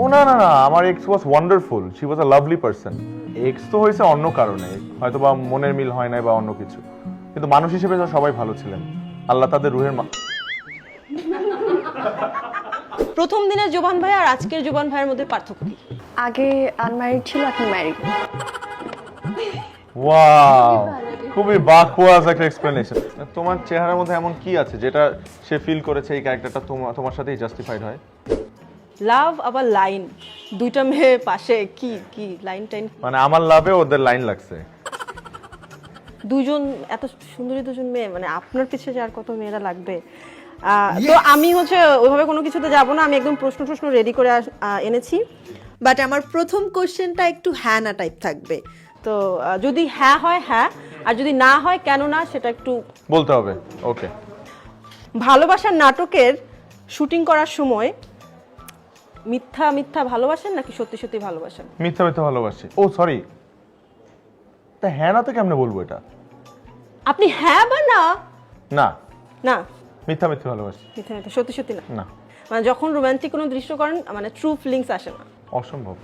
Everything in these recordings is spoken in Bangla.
ও না না না, আমার x was wonderful, she was a lovely person. X তো হয়েছে অন্য কারণে, হয়তো বা মনের মিল হয় নাই বা অন্য কিছু, কিন্তু মানুষ হিসেবে তো সবাই ভালো ছিলেন। আল্লাহ তাদের রুহের প্রথম দিনের জোবান ভাই আর আজকের জোবান ভাইয়ের মধ্যে পার্থক্য কি? আগে আনম্যারিড ছিল, এখন ম্যারিড। ওয়াও, খুবই বাকওয়াজ একটা এক্সপ্লেনেশন। তোমার চেহারার মধ্যে এমন কি আছে যেটা সে ফিল করেছে এই ক্যারেক্টারটা তোমার সাথেই জাস্টিফাইড হয়? লাভ আবার লাইন, দুইটা মেয়ে পাশে, কি কি লাইন টাইন, মানে আমার লাভে ওদের লাইন লাগছে। দুজন এত সুন্দরী দুজন মেয়ে, মানে আপনার পিছে যে আর কত মেয়েরা লাগবে। তো আমি ওইভাবে কোনো কিছুতে যাব না, আমি একদম প্রশ্ন রেডি করে এনেছি। বাট আমার প্রথম কোশ্চেনটা একটু হ্যাঁ না টাইপ থাকবে। তো যদি হ্যাঁ হয় হ্যাঁ, আর যদি না হয় কেন না সেটা একটু বলতে হবে। ওকে। ভালোবাসার নাটকের শুটিং করার সময় মিথ্যা মিথ্যা ভালোবাসেন নাকি সত্যি সত্যি ভালোবাসেন? মিথ্যা মিথ্যা ভালোবাসি। ও সরি, তা হ্যাঁ না তো কেমনে বলবো এটা? আপনি হ্যাঁ বা না? না, না, মিথ্যা মিথ্যা ভালোবাসি। মিথ্যা মিথ্যা, সত্যি সত্যি না। না, মানে যখন রোমান্টিক কোনো দৃশ্য করেন, মানে ট্রু ফিলিংস আসে না। অসম্ভব।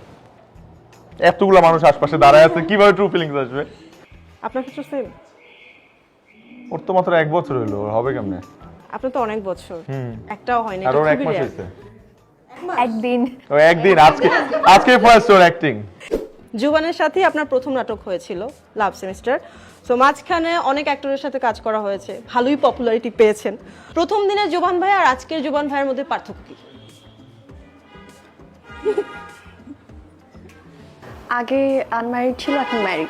এতগুলো মানুষ আশপাশে দাঁড়ায় আছে, কিভাবে ট্রু ফিলিংস আসবে? আপনার ক্ষেত্রে সেম? ওর তো মাত্র 1 বছর হলো, ওর হবে কেমনে? আপনার তো অনেক বছর, একটাও হয়নি। আর ওর এটা 1 খুবই মাস rare। হয়েছে। একদিন ও একদিন, আজকে ফার্স্ট ওর অ্যাক্টিং। জুবানের সাথে আপনার প্রথম নাটক হয়েছিল লাভ সেমিস্টার। সো মাঝখানে অনেক অ্যাক্টরের সাথে কাজ করা হয়েছে, ভালোই পপুলারিটি পেয়েছেন। প্রথম দিনের জোবান ভাই আর আজকের জোবান ভাইয়ের মধ্যে পার্থক্য কি? আগে আনম্যারিড ছিল, এখন ম্যারিড।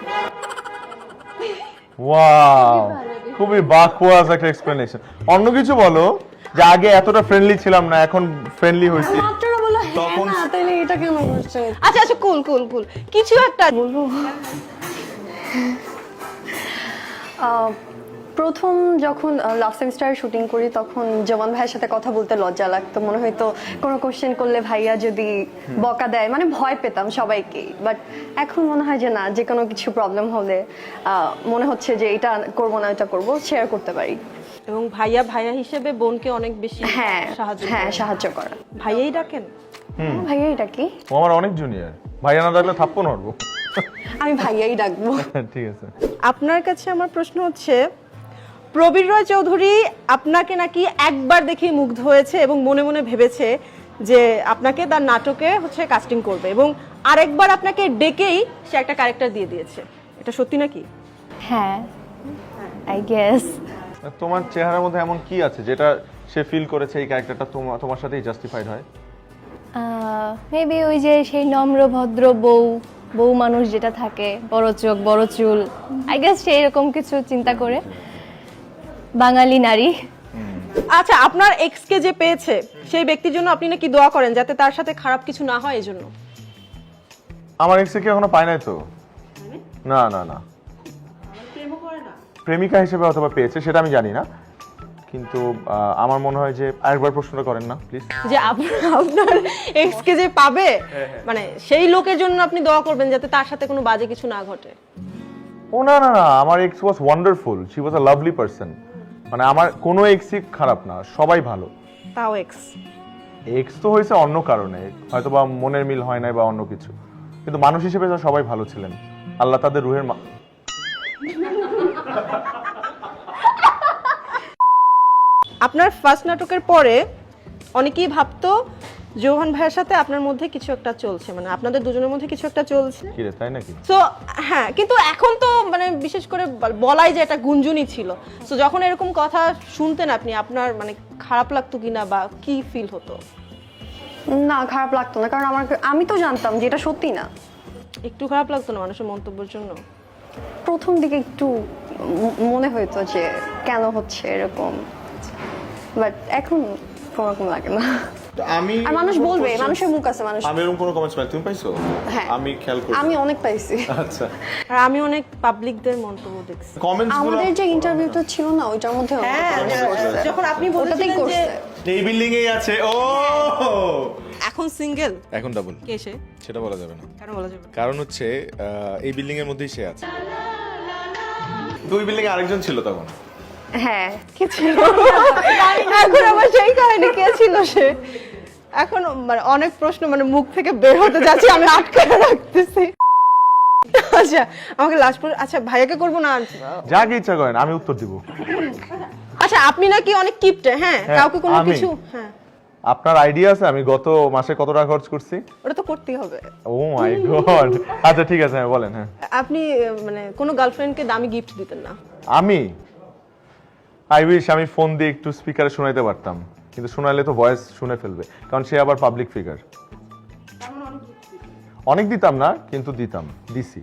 ওয়াও, খুবই বাকওয়াজ একটা এক্সপ্লেনেশন। অন্য কিছু বলো, যে আগে এতটা ফ্রেন্ডলি ছিলাম না, এখন ফ্রেন্ডলি হয়েছি। মাত্ররা বললো হ্যাঁ না, তাহলে এটা কেন করছে? আচ্ছা আচ্ছা, কুল কুল কুল, কিছু একটা বলবো। প্রথম যখন লাভ সেমিস্টারে শুটিং করি, তখন জওয়ান ভাইয়ের সাথে কথা বলতে লজ্জা লাগতো। মনে হয়তো কোনো কোশ্চেন করলে ভাইয়া যদি বকা দেয়, মানে ভয় পেতাম সবাইকে। বাট এখন মনে হয় যে না, যে কোনো কিছু প্রবলেম হলে মনে হচ্ছে যে এটা করবো না, এটা করবো, শেয়ার করতে পারি। এবং ভাইয়া ভাইয়া হিসেবে বোনকে অনেক বেশি সাহায্য সাহায্য করা। ভাইয়াই ডাকেন? ভাইয়া এটা কি? ও আমার অনেক জুনিয়র, ভাইয়া না ডাকলে থাপ্পড় মারবো। আমি ভাইয়াই ডাকবো। ঠিক আছে। আপনার কাছে আমার প্রশ্ন হচ্ছে, প্রবীর রয় চৌধুরী আপনাকে নাকি একবার দেখে মুগ্ধ হয়েছে এবং মনে মনে ভেবেছে যে আপনাকে তার নাটকে কাস্টিং করবে, এবং আরেকবার আপনাকে ডেকেই সে একটা ক্যারেক্টার দিয়ে দিয়েছে। এটা সত্যি নাকি? হ্যাঁ, আই গেস। তোমার চেহারার মধ্যে এমন কি আছে যেটা সে ফিল করেছে এই ক্যারেক্টারটা তোমার সাথেই জাস্টিফাইড হয়? মেবি ওই যে সেই নম্র ভদ্র বউ মানুষ যেটা থাকে, বড় চোখ বড় চুল, আই গেস সেই রকম কিছু চিন্তা করে বাঙালি নারী। আচ্ছা, আপনার এক্স কে যে পেয়েছে সেই ব্যক্তির জন্য আপনি নাকি দোয়া করেন যাতে তার সাথে খারাপ কিছু না হয়, এই জন্য? আমার এক্সে কি এখনো পায় নাই তো? না না না, প্রেমিকা হিসেবে অথবা পেয়েছে সেটা আমি জানি না, কিন্তু আমার মনে হয় যে আরেকবার প্রশ্নটা করেন না প্লিজ। যে আপনার এক্স কে যে পাবে, মানে সেই লোকের জন্য আপনি দোয়া করবেন যাতে তার সাথে কোনো বাজে কিছু না ঘটে। ও না না না, আমার x was wonderful, she was a lovely person. মানে আমার কোনো এক্সই খারাপ না, সবাই ভালো। তাও এক্স তো হয়েছে অন্য কারণে, হয়তো বা মনের মিল হয় নাই বা অন্য কিছু, কিন্তু মানুষ হিসেবে তো সবাই ভালো ছিলেন। আল্লাহ তাদের রুহের আপনার ফার্স্ট নাটকের পরে অনেকেই ভাবতো জোহান ভাইয়ের সাথে আপনার মধ্যে কিছু একটা চলছে, মানে আপনাদের দুজনের মধ্যে কিছু একটা চলছে। কি রে, তাই নাকি? তো হ্যাঁ, কিন্তু এখন তো মানে বিশেষ করে বলাই যে এটা গুঞ্জনই ছিল। তো যখন এরকম কথা শুনতেন আপনি, আপনার মানে খারাপ লাগতো কিনা বা কি ফিল হতো? না, খারাপ লাগতো না, কারণ আমি তো জানতাম যে এটা সত্যি না। একটু খারাপ লাগতো না মানুষের মন্তব্যের জন্য? প্রথম দিকে একটু মনে হইতো যে কেন হচ্ছে এরকম, বাট এখন কোনোরকম লাগে না। আমি আর মানুষ বলবে, মানুষের মুখ আছে, মানুষ। আমি এরকম কোনো কমেন্টস পাই, তুমি পাইছো? হ্যাঁ, আমি খেয়াল করি, আমি অনেক পাইছি। আচ্ছা, আর আমি অনেক পাবলিকদের মন্তব্য দেখছি। কমেন্টস গুলো আমাদের যে ইন্টারভিউটা ছিল না, ওইটার মধ্যে যখন আপনি বলতেছিলেন যে করছে এই বিল্ডিং এই আছে, ও এখন সিঙ্গেল, এখন ডাবল, কে সে? সেটা বলা যাবে না। কেন বলা যাবে? কারণ হচ্ছে এই বিল্ডিং এর মধ্যেই সে আছে। দুই বিল্ডিং এ আরেকজন ছিল তখন। হ্যাঁ, কি ছিল? এখন আবার সেই কাহিনী, কে ছিল সে? এখন মানে অনেক প্রশ্ন মানে মুখ থেকে বের হতে যাচ্ছে, আমি আটকে রাখতেছি। আচ্ছা আমাকে লাস্ট আচ্ছা ভাইয়াকে করবো না? যাকে ইচ্ছা করেন, আমি উত্তর দিব। আচ্ছা আপনি নাকি অনেক কিপটে, হ্যাঁ হ্যাঁ, কাউকে কোনো আমি। কিছু, হ্যাঁ আপনার আইডিয়া আছে আমি গত মাসে কত টাকা খরচ করছি? ওটা তো করতেই হবে। ও মাই গড। আচ্ছা ঠিক আছে, হ্যাঁ বলেন। হ্যাঁ আপনি মানে কোনো গার্লফ্রেন্ডকে দামি গিফট দিতেন না? আমি উইশ আমি ফোন দিয়ে একটু স্পিকারে শোনাইতে পারতাম, কিন্তু শোনাইলে তো ভয়েস শুনে ফেলবে, কারণ সে আবার পাবলিক ফিগার। অনেক দিতাম না, কিন্তু দিতাম, দিছি।